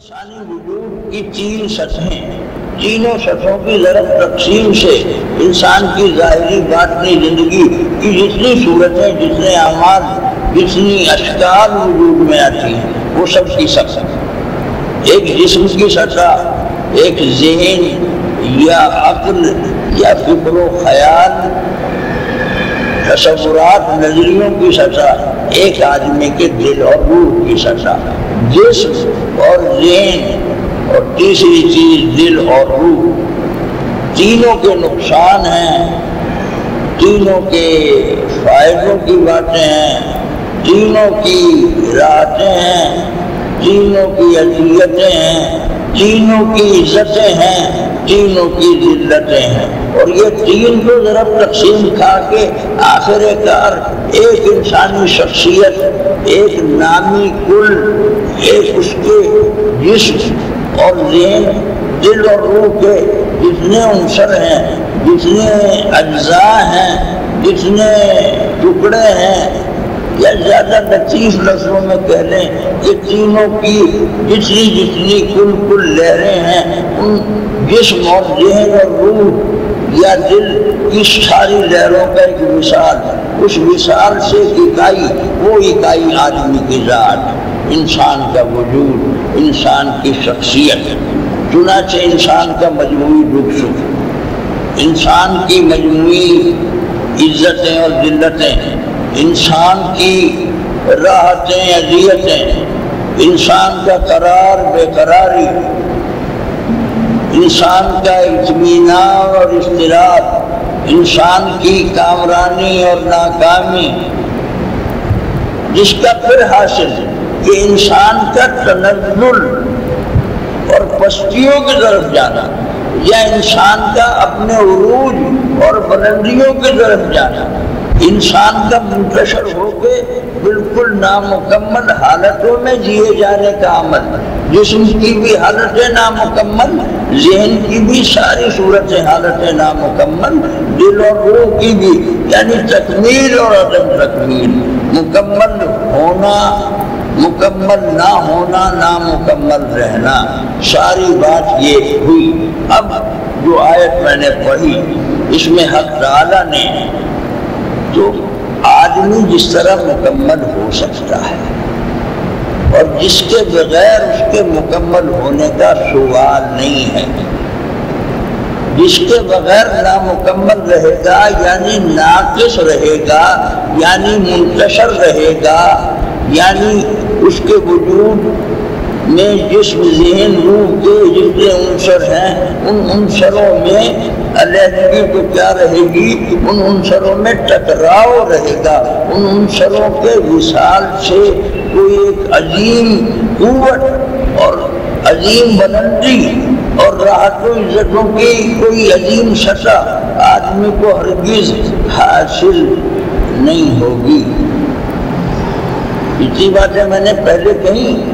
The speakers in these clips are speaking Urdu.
انسانی وجود کی تین سطحیں، تینوں سطحوں کی ضرب تقسیم سے انسان کی ظاہری باطنی زندگی کی جتنی صورتیں، جتنے اعمال، جتنی اشکال وجود میں آتی ہیں، وہ سب کی سطح، ایک جسم کی سطح، ایک ذہن یا عقل یا فکر و خیال، تصورات، نظریوں کی سطح، ایک آدمی کے دل اور روح کی سطح، جسم اور ذہن، اور تیسری چیز دل اور روح۔ تینوں کے نقصان ہیں، تینوں کے فائدوں کی باتیں ہیں، تینوں کی راحتیں ہیں، تینوں کی اذیتیں ہیں، تینوں کی عزتیں ہیں، تینوں کی ذلتیں ہیں، اور یہ تین کو ضرب تقسیم کھا کے آخر کار ایک انسانی شخصیت، ایک نامی کل، ایک اس کے جسم اور ذہن، دل اور روح کے جتنے عنصر ہیں، جتنے اجزاء ہیں، جتنے ٹکڑے ہیں، یا زیادہ لطیف لفظوں میں کہہ لیں کہ تینوں کی جتنی کل لہریں ہیں، ان جسم اور ذہن اور روح یا دل کی ساری لہروں کا ایک مثال، اس مثال سے اکائی، وہ اکائی آدمی کی ذات، انسان کا وجود، انسان کی شخصیت۔ چنانچہ انسان کا مجموعی دکھ سکھ، انسان کی مجموعی عزتیں اور ذلتیں، انسان کی راحتیں، اذیتیں، انسان کا قرار، بے قراری، انسان کا اطمینان اور اضطراب، انسان کی کامرانی اور ناکامی، جس کا پھر حاصل کہ انسان کا تنزل اور پستیوں کی طرف جانا، یا انسان کا اپنے عروج اور بلندیوں کی طرف جانا، انسان کا منتشر ہو کے بالکل نامکمل حالتوں میں جیے جانے کا عمل، جسم کی بھی حالتیں نامکمل، ذہن کی بھی ساری صورتیں حالتیں نامکمل، دل اور روح کی بھی، یعنی تکمیل اور عدم تکمیل، مکمل ہونا، مکمل نہ ہونا، نامکمل رہنا، ساری بات یہ ہوئی۔ اب جو آیت میں نے پڑھی، اس میں حق تعالیٰ نے تو آدمی جس طرح مکمل ہو سکتا ہے، اور جس کے بغیر اس کے مکمل ہونے کا سوال نہیں ہے، جس کے بغیر نامکمل رہے گا یعنی ناقص رہے گا، یعنی منتشر رہے گا، یعنی اس کے وجود میں جسم، ذہن، روح کے جتنے عنصر ہیں، ان عنصروں میں علیحدگی تو کیا رہے گی، ان عنصروں میں ٹکراؤ رہے گا، ان عنصروں کے وصال سے کوئی ایک عظیم قوت اور عظیم بلندی اور راحت و عزتوں کی کوئی عظیم سطح آدمی کو ہرگز حاصل نہیں ہوگی۔ اتنی باتیں میں نے پہلے کہیں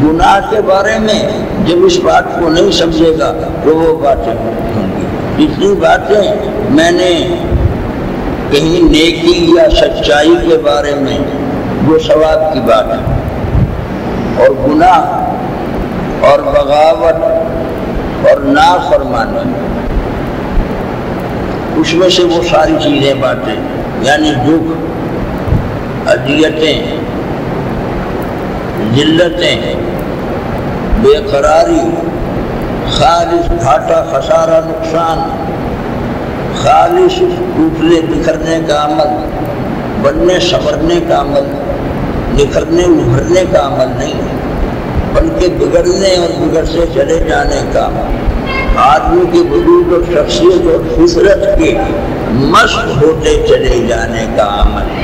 گناہ کے بارے میں، جب اس بات کو نہیں سمجھے گا تو وہ باتیں ہوں گی۔ اتنی باتیں میں نے کہیں نیکی یا سچائی کے بارے میں، جو ثواب کی بات ہے، اور گناہ اور بغاوت اور نافرمانی، اس میں سے وہ ساری چیزیں باتیں، یعنی دکھ، اذیتیں، ذلتیں، بے قراری، خالص گھاٹا، خسارہ، نقصان، خالص ٹوٹنے بکھرنے کا عمل، بننے سنورنے کا عمل، نکھرنے ابھرنے کا عمل نہیں ہے، بلکہ بگڑنے اور بگڑتے چلے جانے کا، آدمی کی وجود اور شخصیت اور فطرت کے مشق ہوتے چلے جانے کا عمل۔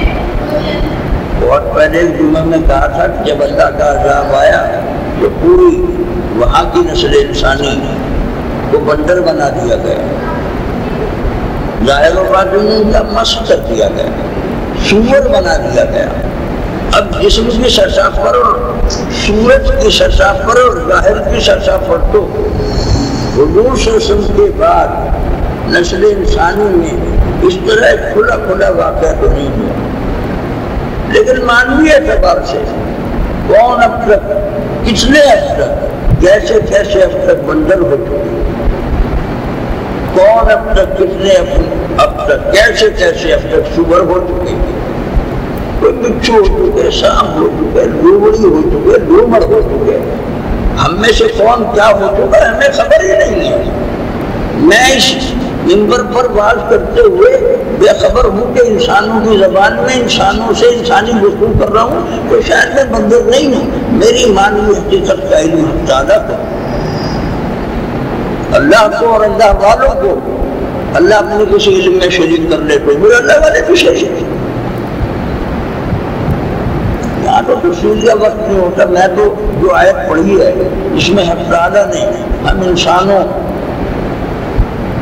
بہت پہلے جمعہ میں کہا تھا کہ جب اللہ کا عذاب آیا تو پوری وہاں کی نسل انسانی کو بندر بنا دیا گیا، ظاہر و باطن کا مشق کر دیا گیا، سور بنا دیا گیا۔ اب جسم کی سطح پر اور صورت کی سطح پر اور ظاہر کی سطح پر تو حضور صلی اللہ علیہ وسلم کے بعد نسل انسانی میں اس طرح کھلا واقعہ تو نہیں ہوا، لیکن مانوی اعتبار سے کون اب تک کتنے اب تک کیسے کیسے اب تک بندر ہو چکے، کون اب تک کتنے اب تک کیسے کیسے اب تک سور ہو چکے، کوئی بچھو ہو چکے، سانپ ہو چکے، لومڑی ہو چکے، لومڑ ہو چکے، ہم میں سے کون کیا ہو چکا ہے ہمیں خبر ہی نہیں ہے۔ میں اس منبر پر بات کرتے ہوئے بے خبر ہوں کہ انسانوں کی زبان میں انسانوں سے انسانی گفتگو کر رہا ہوں، تو شاید میں بندر نہیں ہوں، میری معنوی حقیقت کا علم زیادہ کو، اللہ کو اور اللہ والوں کو اللہ اپنے کسی علم میں شریک کر لے تو میرے اللہ والے بھی شریک۔ یہاں تو تفصیل کا وقت نہیں ہوتا، میں تو جو آیت پڑھی ہے اس میں حق تعالیٰ نے ہم انسانوں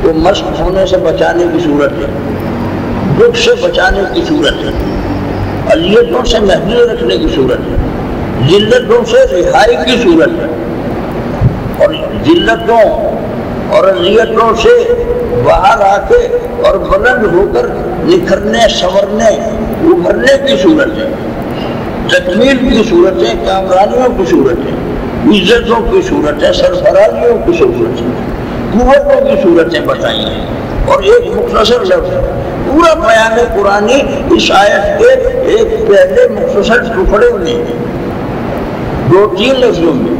کو مشق ہونے سے بچانے کی صورت ہے، دکھ سے بچانے کی صورت ہے، اذیتوں سے محفوظ رکھنے کی صورت ہے، ذلتوں سے رہائی کی صورت ہے، اور ذلتوں اور اذیتوں سے باہر آ کے اور بلند ہو کر نکھرنے سنورنے ابھرنے کی صورت ہے، تکمیل کی صورت ہے، کامرانیوں کی صورت ہے، عزتوں کی صورت ہے، سرفرازیوں کی صورت ہے، قوتوں کی صورتیں بتائی ہیں۔ اور ایک مختصر لفظ پورا بیان قرآنی اس آیت کے ایک پہلے مختصر ٹکڑے میں دو تین لفظوں میں،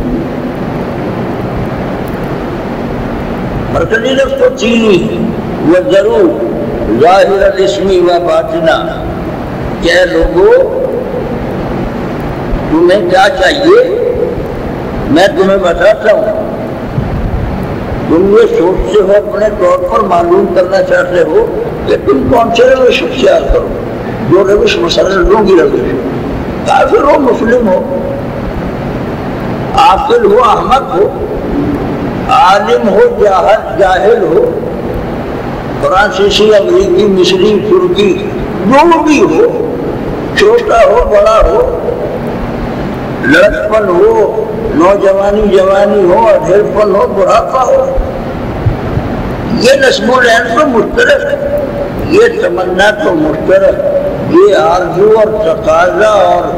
مرکزی لفظ تو تین ہی ہے، وَذَرُوا ظَاهِرَ الْإِثْمِ وَبَاطِنَهُ، کہ لوگوں تمہیں کیا چاہیے میں تمہیں بتاتا ہوں، تم یہ سوچتے ہو اپنے طور پر معلوم کرنا چاہتے ہو کہ تم کون سے روش اختیار کرو، جو روش مثلا لوگوں کی روش ہو، کافر ہو مسلم ہو، عاقل ہو احمق ہو، عالم ہو جاہل ہو، فرانسیسی امریکی مصری ترکی جو بھی ہو، چھوٹا ہو بڑا ہو، لڑکپن ہو نوجوانی جوانی ہو، ادھیڑپن ہو بڑھاپا ہو، یہ نسب و لحن تو مشترک ہے، یہ تمنا تو مشترک، یہ آرزو اور تقاضا اور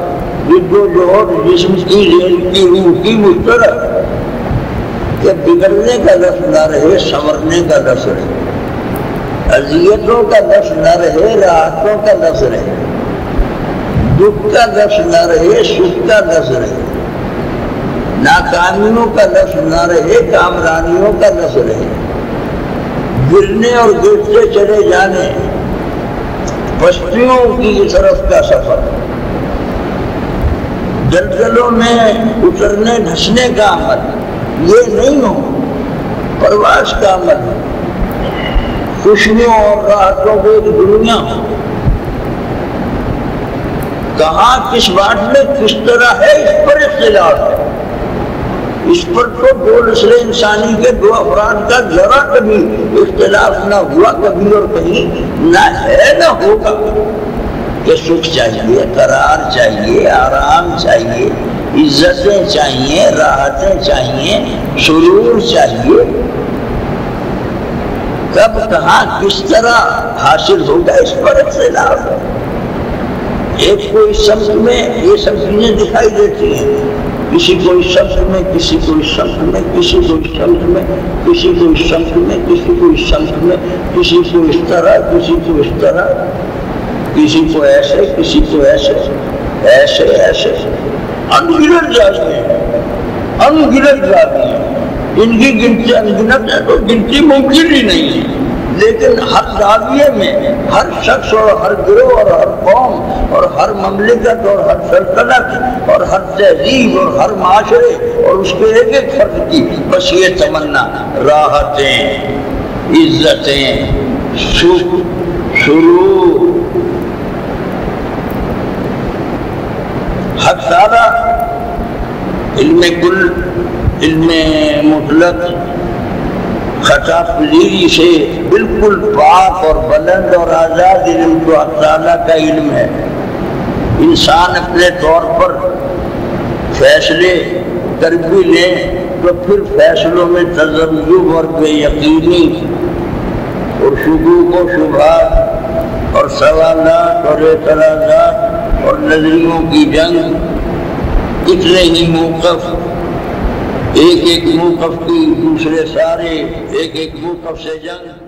جد و جہد جسم کی ذہن کی روح کی مشترک، کہ بگڑنے کا لفظ نہ رہے سنورنے کا لفظ رہے، اذیتوں کا لفظ نہ رہے راحتوں کا لفظ رہے، دکھ کا لفظ نہ رہے سکھ کا لفظ رہے، ناکامیوں کا لفظ نہ رہے کامرانیوں کا لفظ رہے، گرنے اور گرتے چلے جانے پستیوں کی طرف کا سفر، دلدلوں میں اترنے دھسنے کا عمل، یہ نہیں ہو پرواز کا عمل، خوشیوں اور راحتوں کو ایک دنیا ہو، کہاں کس بات میں کس طرح ہے اس پر اختلاف ہے، اس پر تو دو نسل انسانی کے دو افراد کا ذرا کبھی اختلاف نہ ہوا کبھی اور کہیں نہ ہے نہ ہوگا، کہ سکھ چاہیے، قرار چاہیے، آرام چاہیے، عزتیں چاہیے، راحتیں چاہیے، سرور چاہیے، کب کہاں کس طرح حاصل ہوگا اس پر اختلاف ہے۔ ایک کو اس سمت میں یہ سب چیزیں دکھائی دیتی ہیں، کسی کو اس سمت میں، کسی کو اس سمت میں، کسی کو اس سمت میں، کسی کو اس سمت میں، کسی کو اس سمت میں، کسی کو اس طرح، کسی کو اس طرح، کسی کو ایسے، کسی کو ایسے، ایسے ایسے انگنت جاتی ہیں، انگنت جاتی ہیں، ان کی گنتی انگنت ہے تو گنتی ممکن ہی نہیں ہے، لیکن ہر زاویے میں ہر شخص اور ہر گروہ اور ہر قوم اور ہر مملکت اور ہر سلطنت اور ہر تہذیب اور ہر معاشرے اور اس کے ایک ایک فرد کی بس یہ تمنا راحتیں، عزتیں، سکھ، سرور، حق تعالیٰ علم کل، علم مطلق، خطا پذیری سے بالکل پاک اور بلند اور آزاد علم تو حق تعالیٰ کا علم ہے۔ انسان اپنے طور پر فیصلے کر بھی لیں تو پھر فیصلوں میں تذبذب اور بے یقینی اور شکوک و شبہات اور سوالات اور اعتراضات اور نظریوں کی جنگ، اتنے ہی موقف ایک ایک موقف کی دوسرے سارے، ایک ایک موقف سے جنگ۔